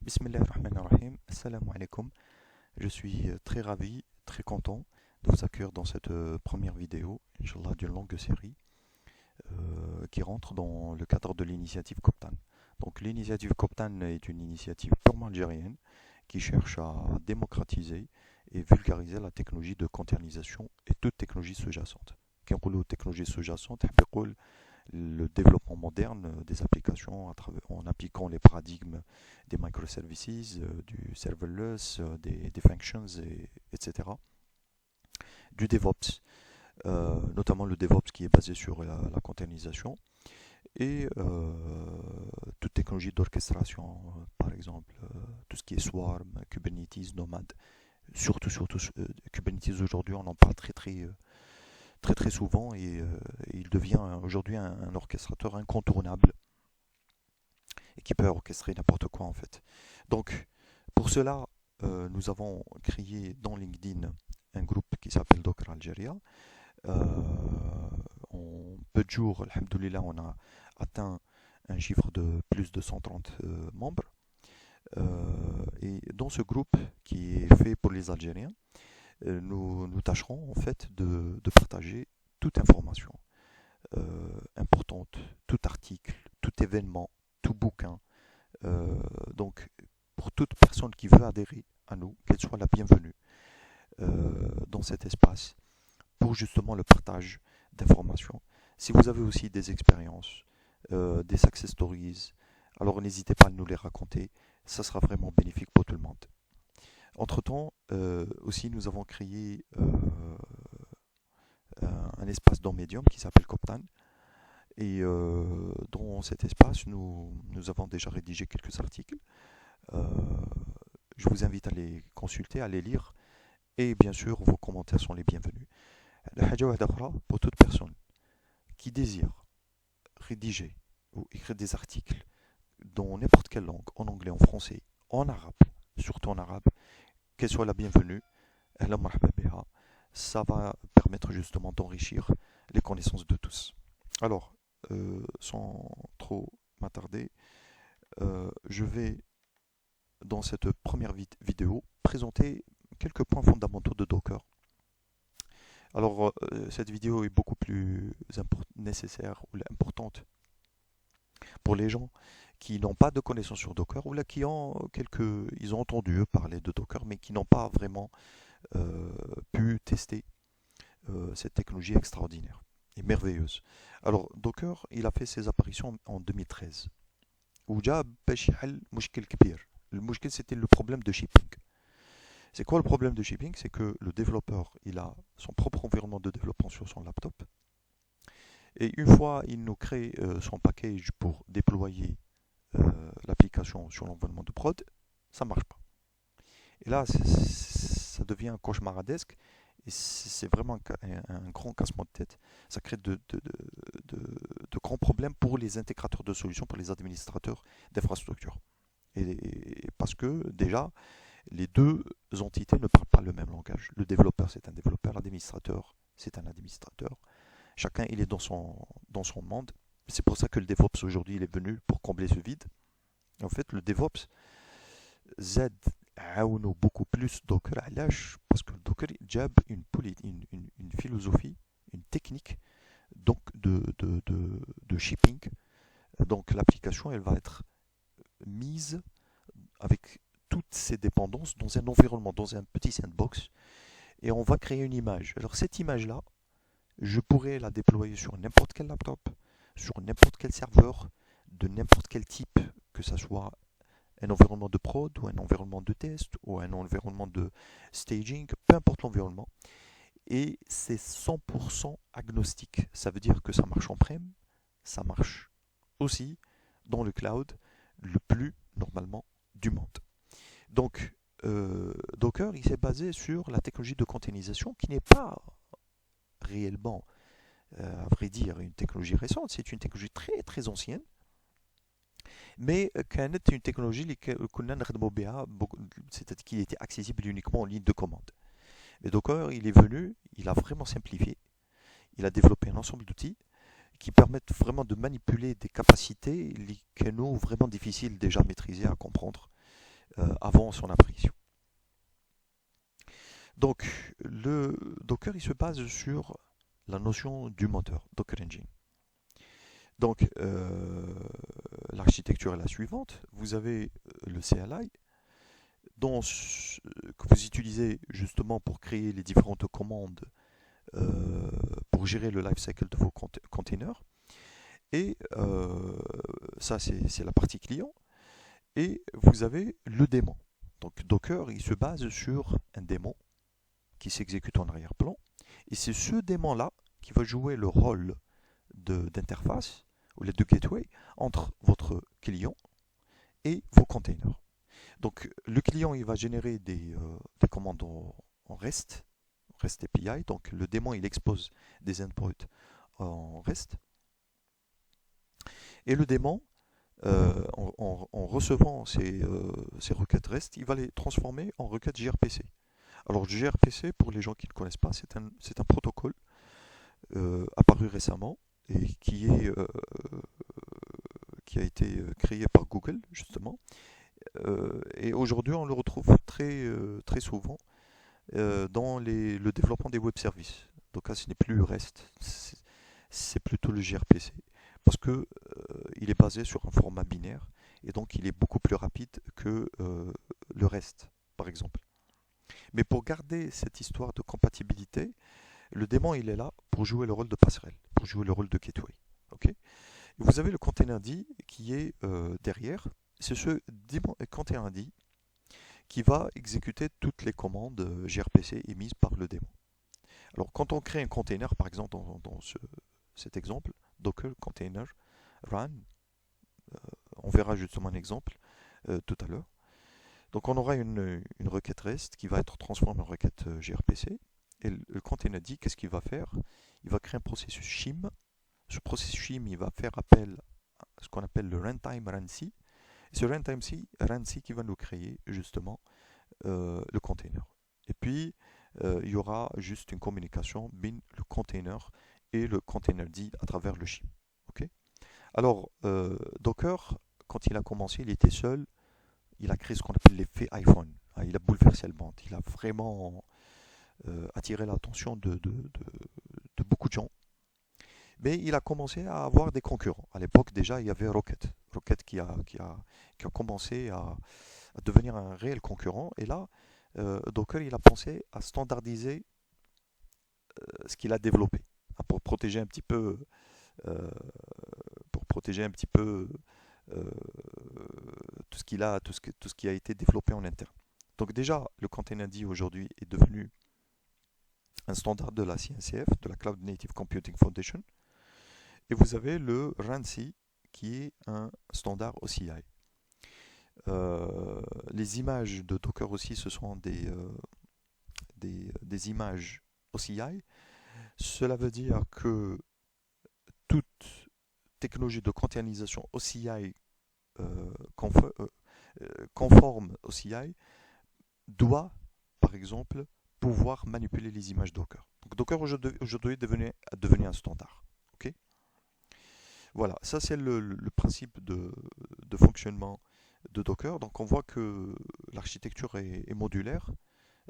Bismillahirrahmanirrahim. Assalamu alaikum. Je suis très ravi, très content de vous accueillir dans cette première vidéo, Inch'Allah, d'une longue série qui rentre dans le cadre de l'initiative Coptan. Donc l'initiative Coptan est une initiative purement algérienne qui cherche à démocratiser et vulgariser la technologie de containerisation et toute technologie sous-jacente. Quand on parle de technologie sous-jacente, le développement moderne des applications en appliquant les paradigmes des microservices, du serverless, des functions, etc. Du DevOps, notamment le DevOps qui est basé sur la containerisation et toute technologie d'orchestration, par exemple, tout ce qui est Swarm, Kubernetes, Nomad. Surtout Kubernetes aujourd'hui, on en parle très souvent et il devient aujourd'hui un orchestrateur incontournable et qui peut orchestrer n'importe quoi en fait. Donc pour cela, nous avons créé dans LinkedIn un groupe qui s'appelle Docker Algeria. En peu de jours, alhamdoulilah, on a atteint un chiffre de plus de 130 membres. Et dans ce groupe qui est fait pour les Algériens, nous tâcherons en fait de partager toute information importante, tout article, tout événement, tout bouquin. Donc pour toute personne qui veut adhérer à nous, qu'elle soit la bienvenue dans cet espace pour justement le partage d'informations. Si vous avez aussi des expériences, des success stories, alors n'hésitez pas à nous les raconter, ça sera vraiment bénéfique pour tout le monde. Entre-temps, aussi, nous avons créé un espace dans Medium qui s'appelle Coptan. Et dans cet espace, nous avons déjà rédigé quelques articles. Je vous invite à les consulter, à les lire. Et bien sûr, vos commentaires sont les bienvenus. Pour toute personne qui désire rédiger ou écrire des articles dans n'importe quelle langue, en anglais, en français, en arabe, surtout en arabe, qu'elle soit la bienvenue, ça va permettre justement d'enrichir les connaissances de tous. Alors, sans trop m'attarder, je vais dans cette première vidéo présenter quelques points fondamentaux de Docker. Alors, cette vidéo est beaucoup plus nécessaire ou importante pour les gens qui n'ont pas de connaissances sur Docker ou là qui ont ils ont entendu parler de Docker mais qui n'ont pas vraiment pu tester cette technologie extraordinaire et merveilleuse. Alors Docker, il a fait ses apparitions en 2013. وجاء باش يحل مشكل كبير. Le مشكل c'était le problème de shipping. C'est quoi le problème de shipping? C'est que le développeur, il a son propre environnement de développement sur son laptop. Et une fois il nous crée son package pour déployer l'application sur l'environnement de prod, ça ne marche pas. Et là, ça devient cauchemardesque et c'est vraiment un grand cassement de tête. Ça crée de grands problèmes pour les intégrateurs de solutions, pour les administrateurs d'infrastructures. Et parce que déjà, les deux entités ne parlent pas le même langage. Le développeur, c'est un développeur, l'administrateur, c'est un administrateur. Chacun, il est dans son monde. C'est pour ça que le DevOps, aujourd'hui, il est venu pour combler ce vide. En fait, le DevOps Z عاونوا beaucoup plus Docker علاش parce que Docker جاب une philosophie, une technique donc de shipping. Donc l'application, elle va être mise avec toutes ses dépendances dans un environnement, dans un petit sandbox, et on va créer une image. Alors cette image-là, je pourrais la déployer sur n'importe quel laptop, sur n'importe quel serveur, de n'importe quel type, que ce soit un environnement de prod ou un environnement de test ou un environnement de staging, peu importe l'environnement. Et c'est 100% agnostique. Ça veut dire que ça marche en prem, ça marche aussi dans le cloud, le plus normalement du monde. Donc, Docker, il s'est basé sur la technologie de containerisation qui n'est pas réellement, à vrai dire, une technologie récente. C'est une technologie très ancienne. Mais كانت une technologie اللي كنا نخدموا بها, c'est-à-dire qu'il était accessible uniquement en ligne de commande. Et Docker, il est venu, il a vraiment simplifié, il a développé un ensemble d'outils qui permettent vraiment de manipuler des capacités qui sont vraiment difficiles déjà à maîtriser, à comprendre. avant son apparition. Donc, le Docker, il se base sur la notion du moteur, Docker Engine. Donc, l'architecture est la suivante. Vous avez le CLI, que vous utilisez justement pour créer les différentes commandes pour gérer le lifecycle de vos containers. Et ça, c'est la partie client. Et vous avez le démon. Donc, Docker, il se base sur un démon qui s'exécute en arrière-plan. Et c'est ce démon-là qui va jouer le rôle d'interface ou de gateway entre votre client et vos containers. Donc le client il va générer des commandes en REST API. Donc le démon il expose des endpoints en REST. Et le démon, en recevant ces requêtes REST, il va les transformer en requêtes gRPC. Alors gRPC, pour les gens qui ne connaissent pas, c'est un protocole apparu récemment et qui a été créé par Google, justement. Et aujourd'hui, on le retrouve très souvent dans le développement des web services. Donc là, ce n'est plus REST, c'est plutôt le gRPC. Parce que il est basé sur un format binaire et donc il est beaucoup plus rapide que le REST, par exemple. Mais pour garder cette histoire de compatibilité, le démon il est là pour jouer le rôle de passerelle, pour jouer le rôle de gateway. Okay, et vous avez le containerd qui est derrière. C'est ce containerd qui va exécuter toutes les commandes gRPC émises par le démon. Alors quand on crée un container, par exemple dans cet exemple, Docker container run, on verra justement un exemple tout à l'heure. Donc on aura une requête REST qui va être transformée en requête gRPC. Et le containerd, qu'est-ce qu'il va faire? Il va créer un processus shim. Ce processus shim, il va faire appel à ce qu'on appelle le runtime runC. Et ce runtime runC qui va nous créer justement le container. Et puis, il y aura juste une communication bin le container et le containerd à travers le shim. Okay, alors, Docker, quand il a commencé, il était seul. Il a créé ce qu'on appelle l'effet iPhone. Il a bouleversé le monde. Il a vraiment attiré l'attention de beaucoup de gens. Mais il a commencé à avoir des concurrents. À l'époque, déjà, il y avait Rocket. Rocket qui a commencé à devenir un réel concurrent. Et là, Docker, il a pensé à standardiser ce qu'il a développé pour protéger un petit peu, euh, tout ce qui a été développé en interne. Donc déjà, le containerd aujourd'hui est devenu un standard de la CNCF, de la Cloud Native Computing Foundation. Et vous avez le runC qui est un standard OCI. Les images de Docker aussi, ce sont des images OCI. Cela veut dire que toute technologie de containerisation OCI conforme OCI doit, par exemple, pouvoir manipuler les images Docker. Donc Docker aujourd'hui est devenu un standard. Okay, voilà, ça c'est le principe de fonctionnement de Docker. Donc on voit que l'architecture est modulaire.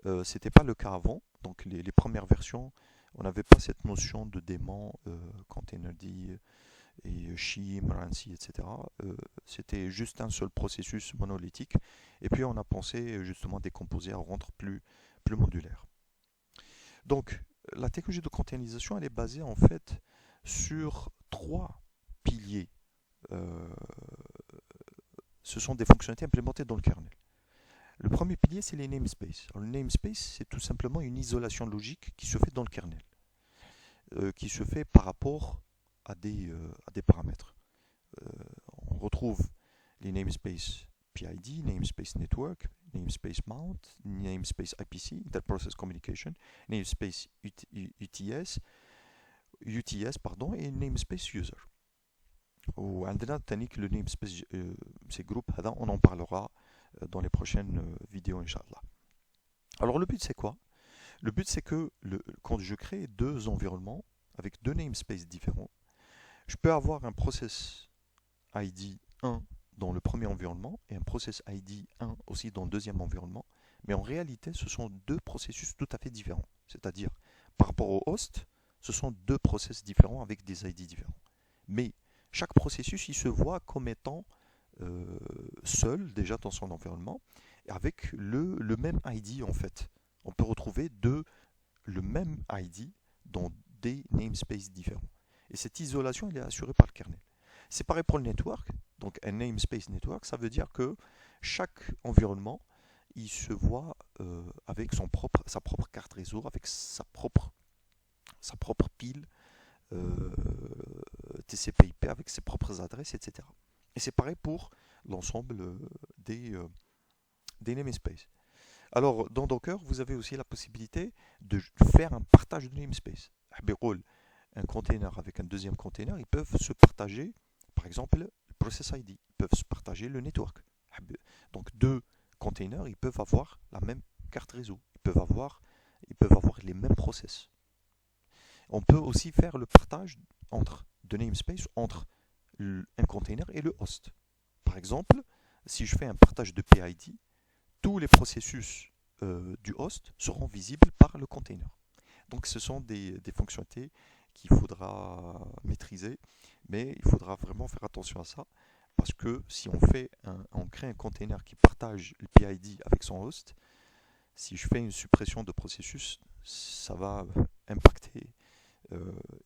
Ce n'était pas le cas avant. Donc les premières versions, on n'avait pas cette notion de démon, containerd et shim, runC, etc. C'était juste un seul processus monolithique. Et puis on a pensé justement décomposer à rendre plus modulaire. Donc la technologie de containerisation, elle est basée en fait sur 3 piliers. Ce sont des fonctionnalités implémentées dans le kernel. Le premier pilier, c'est les namespaces. Alors, le namespace, c'est tout simplement une isolation logique qui se fait dans le kernel, qui se fait par rapport à des paramètres. On retrouve les namespace PID, namespace network, namespace mount, namespace IPC, interprocess communication, namespace UTS, et namespace user. وعندنا تاني le namespace ces groupes on en parlera dans les prochaines vidéos Inch'Allah. Alors le but c'est quoi? Le but c'est que quand je crée deux environnements avec deux namespaces différents, je peux avoir un process ID 1 dans le premier environnement et un process ID 1 aussi dans le deuxième environnement. Mais en réalité, ce sont deux processus tout à fait différents. C'est-à-dire, par rapport au host, ce sont deux process différents avec des ID différents. Mais chaque processus, il se voit comme étant seul déjà dans son environnement, avec le même ID en fait. On peut retrouver le même ID dans des namespaces différents. Et cette isolation, elle est assurée par le kernel. C'est pareil pour le network. Donc un namespace network, ça veut dire que chaque environnement, il se voit avec sa propre carte réseau, avec sa propre pile TCP/IP, avec ses propres adresses, etc. Et c'est pareil pour l'ensemble des namespaces. Alors, dans Docker, vous avez aussi la possibilité de faire un partage de namespace. Un container avec un deuxième container, ils peuvent se partager, par exemple, le process ID. Ils peuvent se partager le network. Donc, deux containers, ils peuvent avoir la même carte réseau. Ils peuvent avoir les mêmes process. On peut aussi faire le partage de namespace entre un container et le host. Par exemple, si je fais un partage de PID, tous les processus du host seront visibles par le container. Donc ce sont des fonctionnalités qu'il faudra maîtriser, mais il faudra vraiment faire attention à ça, parce que si on crée un container qui partage le PID avec son host, si je fais une suppression de processus, ça va impacter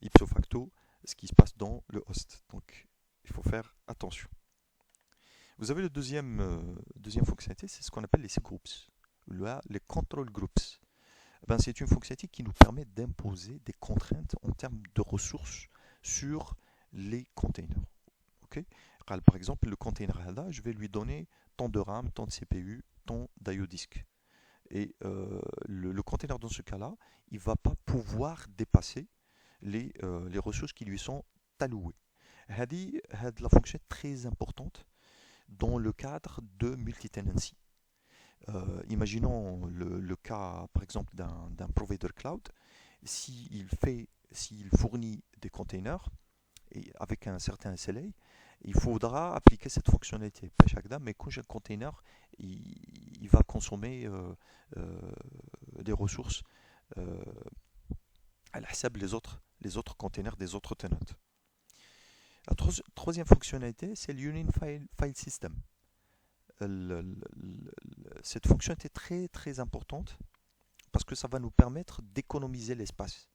ipso facto ce qui se passe dans le host. Donc il faut faire attention. Vous avez le deuxième fonctionnalité, c'est ce qu'on appelle les C-groups, les control groups. C'est une fonctionnalité qui nous permet d'imposer des contraintes en termes de ressources sur les containers. Okay. Par exemple, le container là, je vais lui donner tant de RAM, tant de CPU, tant d'IO disk. Et le container dans ce cas-là, il ne va pas pouvoir dépasser les ressources qui lui sont allouées. La fonction est très importante dans le cadre de multi-tenancy. Imaginons le cas, par exemple, d'un provider cloud. S'il fournit des containers et avec un certain SLA, il faudra appliquer cette fonctionnalité. Mais quand j'ai un container, il va consommer des ressources à la حساب les autres containers des autres tenants. La troisième fonctionnalité, c'est l'Union File System. Cette fonctionnalité est très très importante parce que ça va nous permettre d'économiser l'espace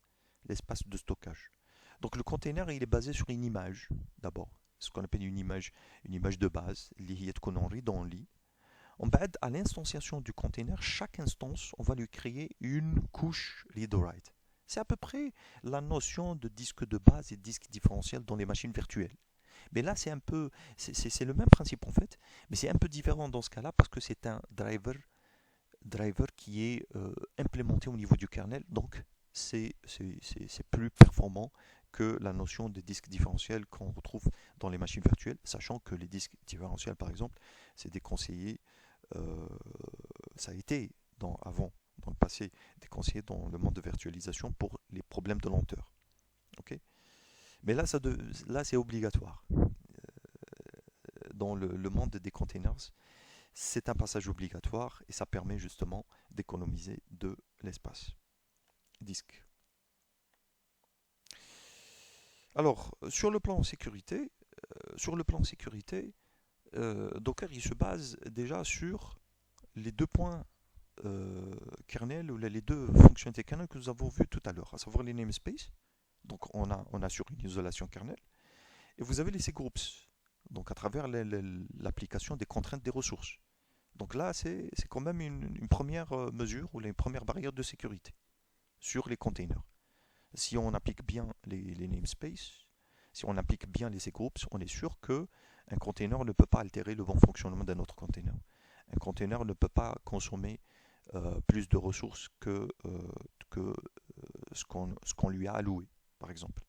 de stockage. Donc le container, il est basé sur une image d'abord, ce qu'on appelle une image de base, liée dans lit. À l'instanciation du container, chaque instance, on va lui créer une couche read-write. C'est à peu près la notion de disque de base et disque différentiel dans les machines virtuelles. Mais là, c'est le même principe en fait, mais c'est un peu différent dans ce cas-là parce que c'est un driver qui est implémenté au niveau du kernel, donc c'est plus performant que la notion de disque différentiel qu'on retrouve dans les machines virtuelles, sachant que les disques différentiels, par exemple, c'est déconseillé, ça a été avant, dans le passé, déconseillé dans le monde de virtualisation pour les problèmes de lenteur. Okay. Mais là, c'est obligatoire. Dans le monde des containers, c'est un passage obligatoire et ça permet justement d'économiser de l'espace disque. Alors, sur le plan sécurité, Docker il se base déjà sur les deux points kernel ou les deux fonctionnalités kernel que nous avons vues tout à l'heure, à savoir les namespaces. Donc on assure une isolation kernel. Et vous avez les C-groups, donc à travers l'application des contraintes des ressources. Donc là, c'est quand même une première mesure ou une première barrière de sécurité sur les containers. Si on applique bien les namespaces, si on applique bien les C-groups, on est sûr qu'un container ne peut pas altérer le bon fonctionnement d'un autre container. Un container ne peut pas consommer plus de ressources que ce qu'on lui a alloué, par exemple.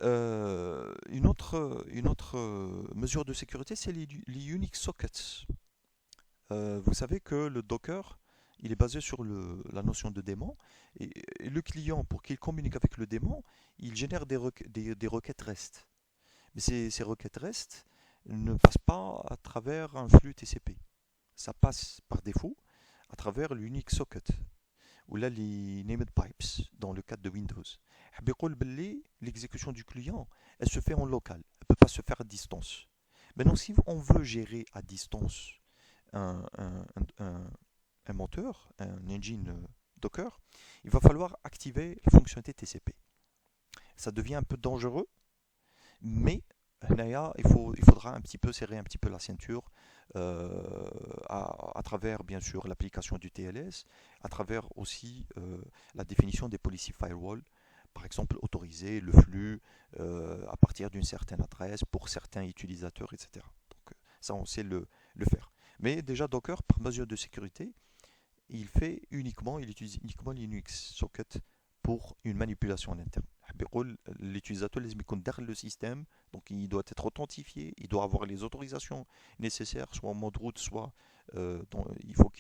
Une autre mesure de sécurité, c'est les Unix sockets. Vous savez que le Docker, il est basé sur la notion de daemon, et le client, pour qu'il communique avec le daemon, il génère des requêtes REST. Mais ces requêtes REST ne passent pas à travers un flux TCP. Ça passe par défaut à travers l'unique socket ou là les named pipes dans le cadre de Windows. L'exécution du client, elle se fait en local, elle ne peut pas se faire à distance. Maintenant, si on veut gérer à distance un, un, un, un moteur, un engine Docker, il va falloir activer la fonctionnalité TCP. Ça devient un peu dangereux, mais il faudra un petit peu serrer un petit peu la ceinture à travers bien sûr l'application du TLS, à travers aussi la définition des policy firewall, par exemple autoriser le flux à partir d'une certaine adresse pour certains utilisateurs, etc. Donc ça on sait le faire. Mais déjà Docker, par mesure de sécurité, il utilise uniquement Linux Socket pour une manipulation en interne. L'utilisateur لازم يكون داخل le système, donc il doit être authentifié, il doit avoir les autorisations nécessaires, soit en mode root, soit il faut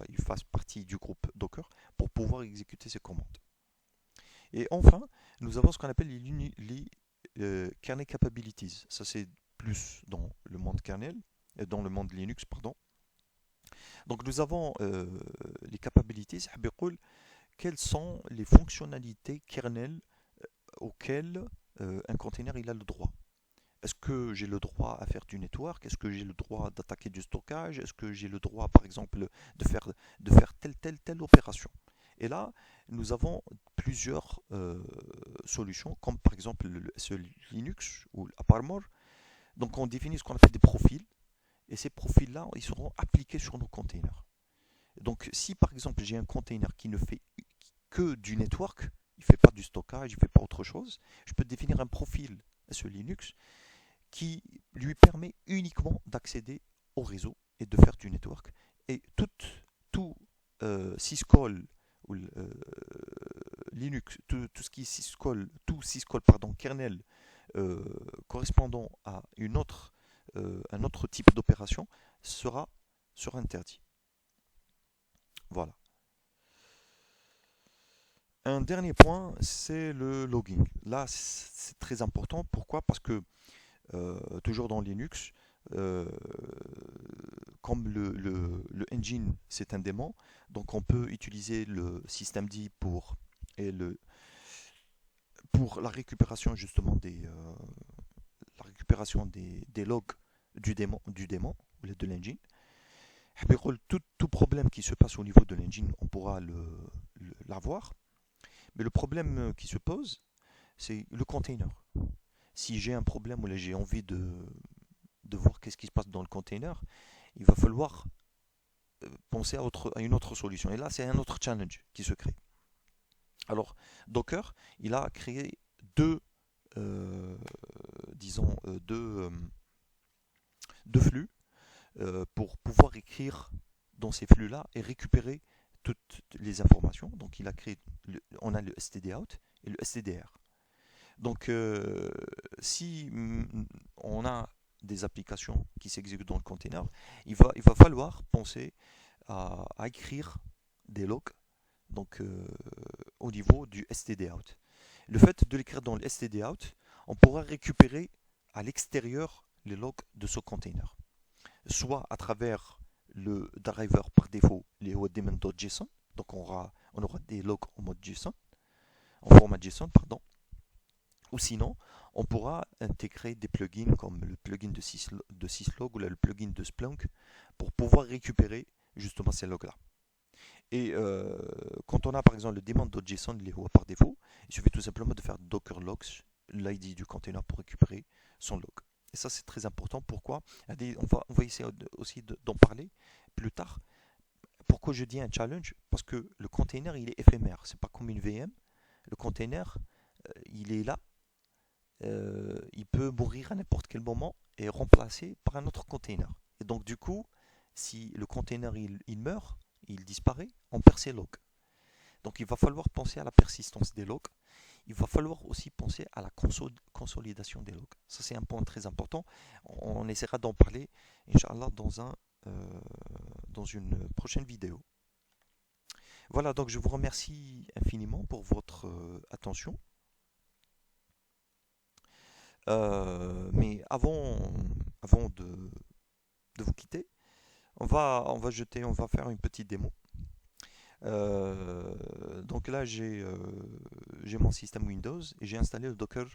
il fasse partie du groupe Docker pour pouvoir exécuter ses commandes. Et enfin, nous avons ce qu'on appelle les kernel capabilities. Ça c'est plus dans le monde kernel, dans le monde Linux, pardon. Donc nous avons les capabilities, quelles sont les fonctionnalités kernel auxquelles un container il a le droit. Est-ce que j'ai le droit à faire du network? Est-ce que j'ai le droit d'attaquer du stockage? Est-ce que j'ai le droit, par exemple, de faire telle opération? Et là, nous avons plusieurs solutions, comme par exemple ce Linux ou AppArmor. Donc on définit ce qu'on appelle des profils, et ces profils-là, ils seront appliqués sur nos containers. Donc si par exemple j'ai un container qui ne fait que du network, il ne fait pas du stockage, il ne fait pas autre chose, je peux définir un profil à ce Linux qui lui permet uniquement d'accéder au réseau et de faire du network. Et tout syscall ou Linux, tout ce qui est syscall, pardon, kernel correspondant à un autre type d'opération sera interdit. Voilà. Un dernier point, c'est le logging. Là, c'est très important. Pourquoi? Parce que toujours dans Linux, comme le engine c'est un démon, donc on peut utiliser le systemd pour la récupération justement des logs du démon ou de l'engine. Tout problème qui se passe au niveau de l'engine, on pourra l'avoir. Mais le problème qui se pose, c'est le container. Si j'ai un problème ou là j'ai envie de voir qu'est-ce qui se passe dans le container, il va falloir penser à une autre solution. Et là, c'est un autre challenge qui se crée. Alors, Docker, il a créé deux flux pour pouvoir écrire dans ces flux-là et récupérer toutes les informations. Donc, on a le stdout et le stdr. Donc, si on a des applications qui s'exécutent dans le container, il va falloir penser à écrire des logs donc, au niveau du stdout. Le fait de l'écrire dans le stdout, on pourra récupérer à l'extérieur les logs de ce container, soit à travers le driver par défaut, les daemon.json, donc on aura des logs en mode JSON, en format JSON, pardon. Ou sinon, on pourra intégrer des plugins comme le plugin de Syslog ou le plugin de Splunk pour pouvoir récupérer justement ces logs-là. Et quand on a par exemple le daemon.json, les voit par défaut, il suffit tout simplement de faire docker logs, l'ID du container pour récupérer son log. Et ça c'est très important. Pourquoi? On va essayer aussi d'en parler plus tard. Pourquoi je dis un challenge? Parce que le container il est éphémère, c'est pas comme une VM. Le container il est là. Il peut mourir à n'importe quel moment et remplacé par un autre container. Et donc du coup, si le container il meurt, il disparaît, on perd ses logs. Donc il va falloir penser à la persistance des logs. Il va falloir aussi penser à la consolidation des logs. Ça c'est un point très important. On essaiera d'en parler, Inch'Allah, dans une prochaine vidéo. Voilà, donc je vous remercie infiniment pour votre attention. Mais avant de vous quitter, on va faire une petite démo. Donc là, j'ai mon système Windows et j'ai installé le Docker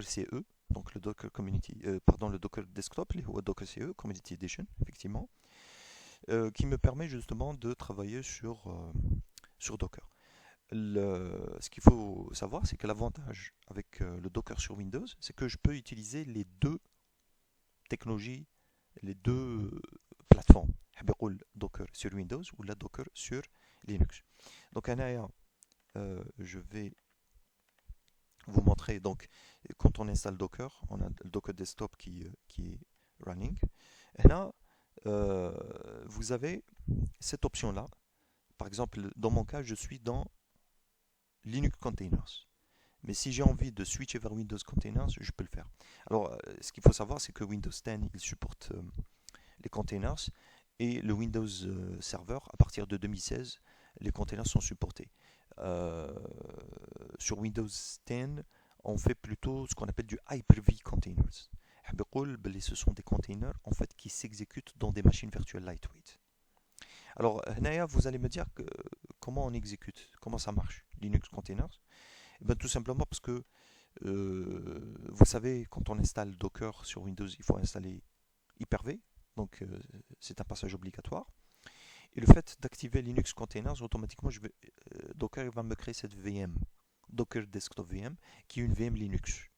CE, donc le Docker Community, pardon, le Docker Desktop, le Docker CE Community Edition, effectivement, qui me permet justement de travailler sur Docker. Ce qu'il faut savoir, c'est que l'avantage avec le Docker sur Windows, c'est que je peux utiliser les deux technologies, les deux plateformes. Docker sur Windows ou la Docker sur Linux. Donc, je vais vous montrer. Donc, quand on installe Docker, on a le Docker Desktop qui est running. Et là, vous avez cette option-là. Par exemple, dans mon cas, je suis dans Linux Containers. Mais si j'ai envie de switcher vers Windows Containers, je peux le faire. Alors, ce qu'il faut savoir, c'est que Windows 10, il supporte les containers et le Windows Server, à partir de 2016, les containers sont supportés. Sur Windows 10, on fait plutôt ce qu'on appelle du Hyper-V Containers. Ce sont des containers en fait, qui s'exécutent dans des machines virtuelles lightweight. Alors, vous allez me dire comment on exécute, comment ça marche, Linux Containers. Et bien, tout simplement parce que vous savez, quand on installe Docker sur Windows, il faut installer Hyper-V, donc c'est un passage obligatoire. Et le fait d'activer Linux Containers, automatiquement, Docker va me créer cette VM, Docker Desktop VM, qui est une VM Linux.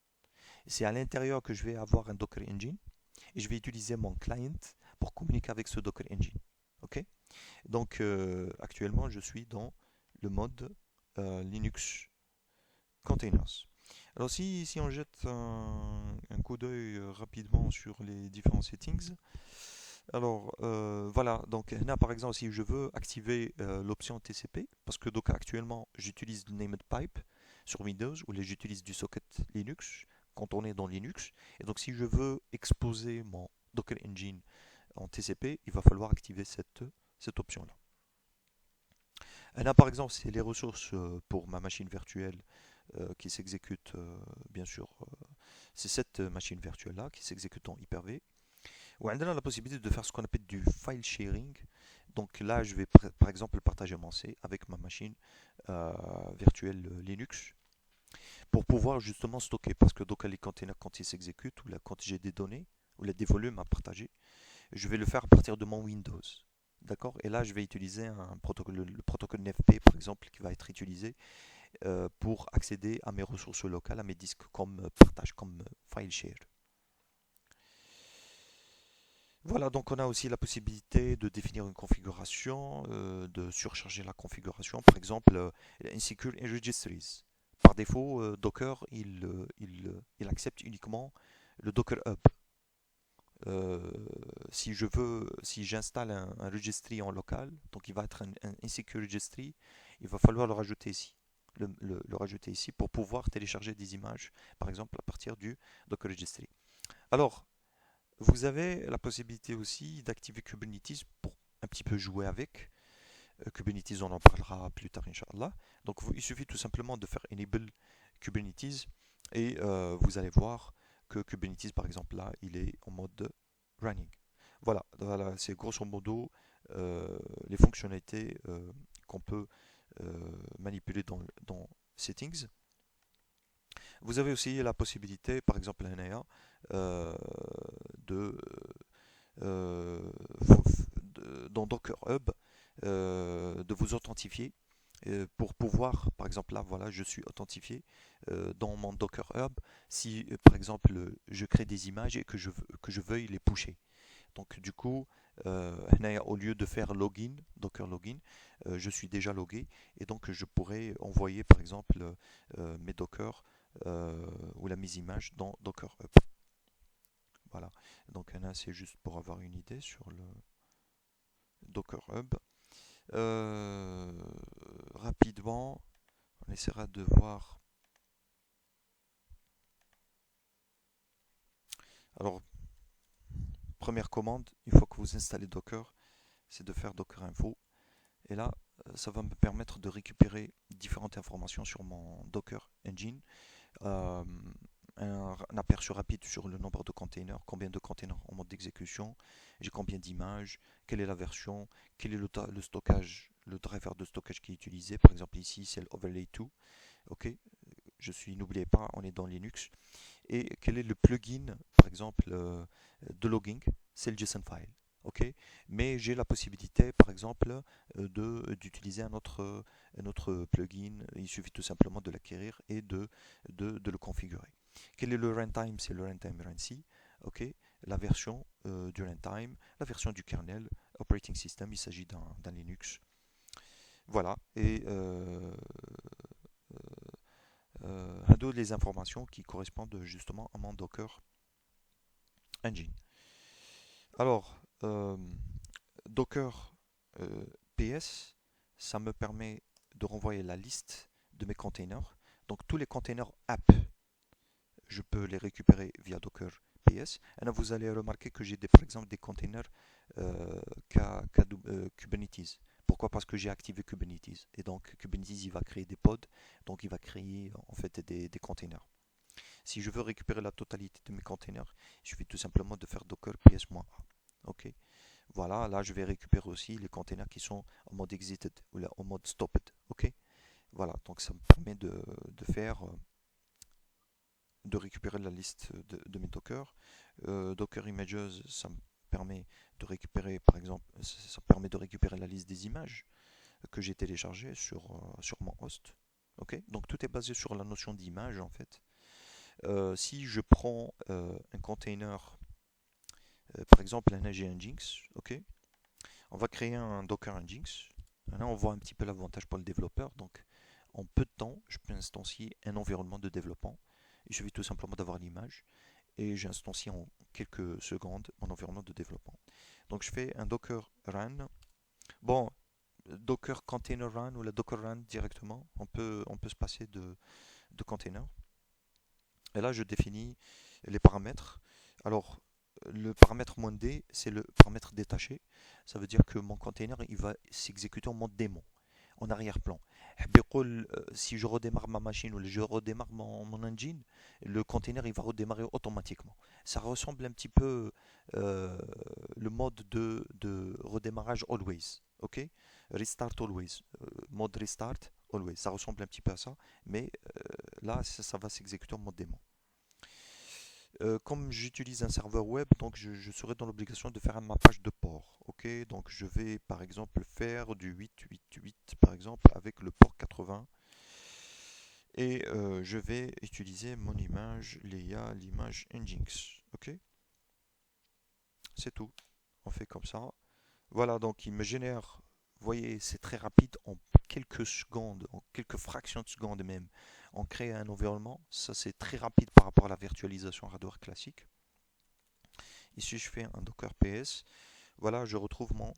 C'est à l'intérieur que je vais avoir un Docker Engine et je vais utiliser mon client pour communiquer avec ce Docker Engine. Ok. Donc actuellement, je suis dans le mode Linux Containers. Alors si on jette un coup d'œil rapidement sur les différents settings, alors voilà, donc là par exemple si je veux activer l'option TCP, parce que donc actuellement j'utilise le Named Pipe sur Windows ou j'utilise du socket Linux quand on est dans Linux, et donc si je veux exposer mon Docker Engine en TCP, il va falloir activer cette option-là. Et là par exemple c'est les ressources pour ma machine virtuelle qui s'exécute, bien sûr, c'est cette machine virtuelle-là qui s'exécute en Hyper-V. On a la possibilité de faire ce qu'on appelle du file sharing. Donc là, je vais par exemple partager mon C avec ma machine virtuelle Linux pour pouvoir justement stocker. Parce que donc les containers, quand ils s'exécutent, ou là, quand j'ai des données, ou là, des volumes à partager, je vais le faire à partir de mon Windows. D'accord. Et là, je vais utiliser un protocole, le protocole NFP par exemple, qui va être utilisé pour accéder à mes ressources locales, à mes disques comme partage, comme file share. Voilà, donc on a aussi la possibilité de définir une configuration, de surcharger la configuration, par exemple Insecure Registries. Par défaut, Docker, il accepte uniquement le Docker Hub. Si j'installe un registry en local, donc il va être un Insecure Registry, il va falloir le rajouter ici. Le rajouter ici pour pouvoir télécharger des images, par exemple à partir du Docker Registry. Alors, vous avez la possibilité aussi d'activer Kubernetes pour un petit peu jouer avec. Kubernetes, on en parlera plus tard, Inch'Allah. Donc, il suffit tout simplement de faire Enable Kubernetes et vous allez voir que Kubernetes, par exemple, là, il est en mode running. Voilà, c'est grosso modo les fonctionnalités qu'on peut manipuler dans Settings. Vous avez aussi la possibilité, par exemple, à NAA, de, euh, dans Docker Hub, de vous authentifier pour pouvoir, par exemple, là, voilà, je suis authentifié dans mon Docker Hub. Si, par exemple, je crée des images et que je veuille les pusher. Donc, du coup, au lieu de faire login, Docker login, je suis déjà logué et donc je pourrais envoyer, par exemple, mes Docker ou mes images dans Docker Hub. Voilà, donc là c'est juste pour avoir une idée sur le Docker Hub. Rapidement, on essaiera de voir. Alors, première commande, une fois que vous installez Docker, c'est de faire Docker Info. Et là, ça va me permettre de récupérer différentes informations sur mon Docker Engine. euh, un aperçu rapide sur le nombre de containers, combien de containers en mode d'exécution, j'ai combien d'images, quelle est la version, quel est le stockage, le driver de stockage qui est utilisé. Par exemple ici c'est le overlay 2, ok, n'oubliez pas, on est dans Linux. Et quel est le plugin, par exemple, de logging, c'est le JSON file. Ok, mais j'ai la possibilité, par exemple, d'utiliser un autre plugin. Il suffit tout simplement de l'acquérir et de le configurer. Quel est le runtime? C'est le runtime RunC. Ok, la version du runtime, la version du kernel, operating system, il s'agit d'un Linux. Voilà, et d'autres les informations qui correspondent justement à mon Docker Engine. Alors, Docker PS, ça me permet de renvoyer la liste de mes containers. Donc tous les containers app, je peux les récupérer via Docker PS. Et là, vous allez remarquer que j'ai par exemple des containers Kubernetes. Pourquoi? Parce que j'ai activé Kubernetes. Et donc Kubernetes, il va créer des pods. Donc il va créer en fait des containers. Si je veux récupérer la totalité de mes containers, il suffit tout simplement de faire docker ps-a. Ok. Voilà, là je vais récupérer aussi les containers qui sont en mode exited ou là, en mode stopped. Ok. Voilà, donc ça me permet de récupérer la liste de mes dockers. Docker Images, ça me permet de récupérer, par exemple, ça permet de récupérer la liste des images que j'ai téléchargées sur mon host. Ok. Donc tout est basé sur la notion d'image en fait. Si je prends un container, par exemple un AG Nginx, ok, on va créer un Docker Nginx. Là, on voit un petit peu l'avantage pour le développeur. Donc, en peu de temps, je peux instancier un environnement de développement. Il suffit tout simplement d'avoir l'image et j'instancie en quelques secondes mon environnement de développement. Donc, je fais un Docker Run. Bon, Docker Container Run ou la Docker Run directement, on peut se passer de container. Et là, je définis les paramètres. Alors, le paramètre -d, c'est le paramètre détaché. Ça veut dire que mon container, il va s'exécuter en mode démon, en arrière-plan. Si je redémarre ma machine ou je redémarre mon engine, le container il va redémarrer automatiquement. Ça ressemble un petit peu le mode de redémarrage always. Ok? Restart always. Mode restart always. Ça ressemble un petit peu à ça, mais là, ça va s'exécuter en mode démon. Comme j'utilise un serveur web, donc je serai dans l'obligation de faire un mappage de port. Ok, donc je vais par exemple faire du 888 par exemple avec le port 80 et je vais utiliser mon image l'image Nginx. Ok, c'est tout. On fait comme ça. Voilà, donc il me génère. Vous voyez, c'est très rapide en quelques secondes, en quelques fractions de secondes même. On crée un environnement. Ça, c'est très rapide par rapport à la virtualisation hardware classique. Ici, je fais un Docker PS. Voilà, je retrouve mon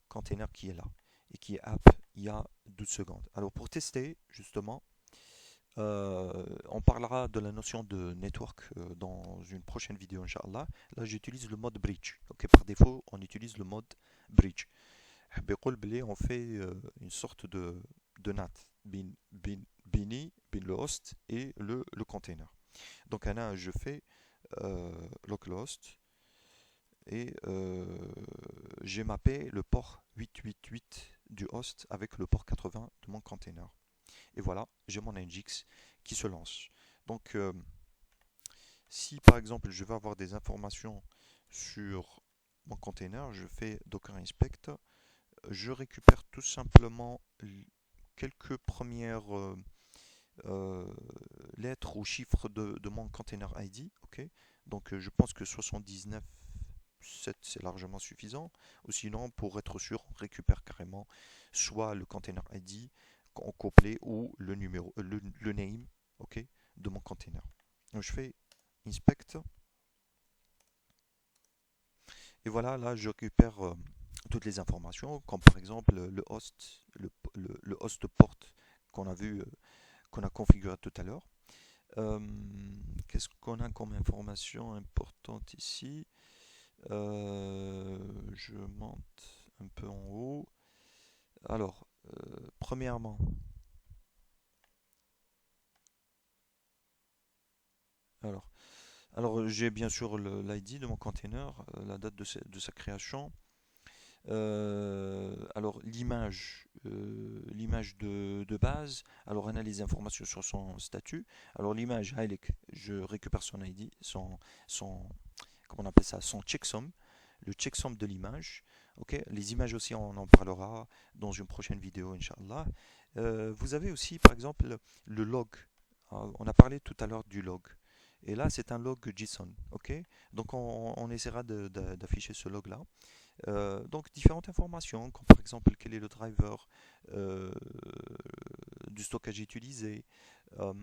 container qui est là et qui est app il y a 12 secondes. Alors, pour tester, justement, on parlera de la notion de network dans une prochaine vidéo, Inch'Allah. Là, j'utilise le mode bridge. Ok, par défaut, on utilise le mode bridge. On fait une sorte de NAT, Bini, le host et le container. Donc, là, je fais localhost et j'ai mappé le port 888 du host avec le port 80 de mon container. Et voilà, j'ai mon Nginx qui se lance. Donc, si par exemple je veux avoir des informations sur mon container, je fais docker inspect, je récupère tout simplement quelques premières lettres ou chiffres de mon container ID. Okay, donc, je pense que 79 c'est largement suffisant. Ou sinon, pour être sûr, on récupère carrément soit le container ID en couplet ou le numéro, le name, ok, de mon container. Donc, je fais inspect et voilà, là je récupère toutes les informations, comme par exemple le host, le host port qu'on a vu, qu'on a configuré tout à l'heure. Qu'est-ce qu'on a comme information importante ici? Je monte un peu en haut. Alors, premièrement, Alors, alors j'ai bien sûr l'ID de mon container, la date de sa création. Alors l'image de base, alors on a les informations sur son statut. Alors l'image, je récupère son ID, comment on appelle ça, son checksum, le checksum de l'image. Ok, les images aussi, on en parlera dans une prochaine vidéo, Inch'Allah. Vous avez aussi, par exemple, le log. On a parlé tout à l'heure du log. Et là, c'est un log JSON. Ok, donc on essaiera d'afficher ce log-là. Donc différentes informations, comme par exemple quel est le driver euh, du stockage utilisé. Euh,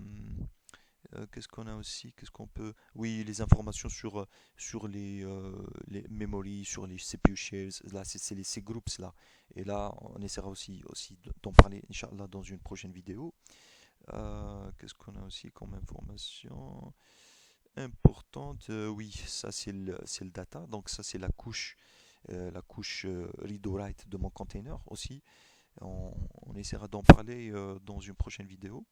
Qu'est-ce qu'on a aussi? Qu'est-ce qu'on peut... Oui, les informations sur les memories, sur les CPU shares. Là, c'est ces groups là. Et là, on essaiera aussi d'en parler, Inch'Allah, dans une prochaine vidéo. Qu'est-ce qu'on a aussi comme information importante? Oui, ça c'est le data. Donc ça c'est la couche read-write de mon container aussi. On essaiera d'en parler dans une prochaine vidéo.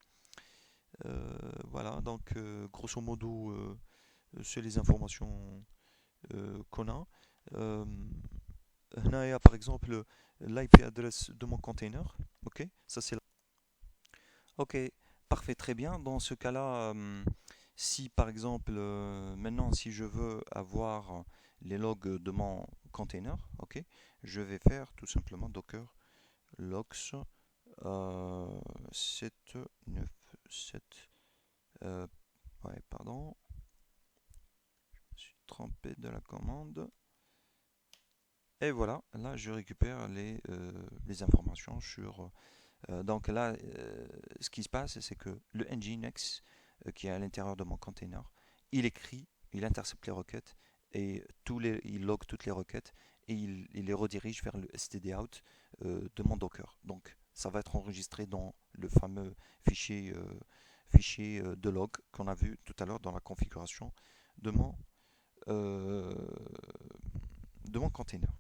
Voilà, donc grosso modo, c'est les informations qu'on a. Euh, هنايا, par exemple, l'IP address de mon container. Ok, ça c'est. Ok, parfait, très bien. Dans ce cas-là, si par exemple, maintenant, si je veux avoir les logs de mon container, ok, je vais faire tout simplement docker logs 797. Euh, ouais, pardon, je suis trompé de la commande. Et voilà, là je récupère les informations sur. Donc là, ce qui se passe, c'est que le Nginx qui est à l'intérieur de mon container, il intercepte les requêtes et il log toutes les requêtes et il les redirige vers le stdout de mon Docker. Donc ça va être enregistré dans le fameux fichier de log qu'on a vu tout à l'heure dans la configuration de euh, de mon container.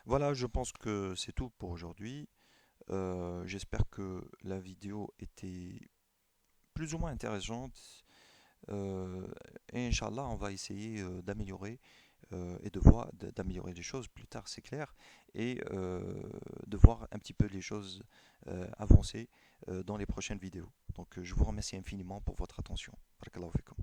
Voilà, je pense que c'est tout pour aujourd'hui. J'espère que la vidéo était plus ou moins intéressante. Et Inch'Allah, on va essayer d'améliorer et d'améliorer les choses plus tard, c'est clair, et de voir un petit peu les choses avancer dans les prochaines vidéos. Donc je vous remercie infiniment pour votre attention. Barakallahu fikum.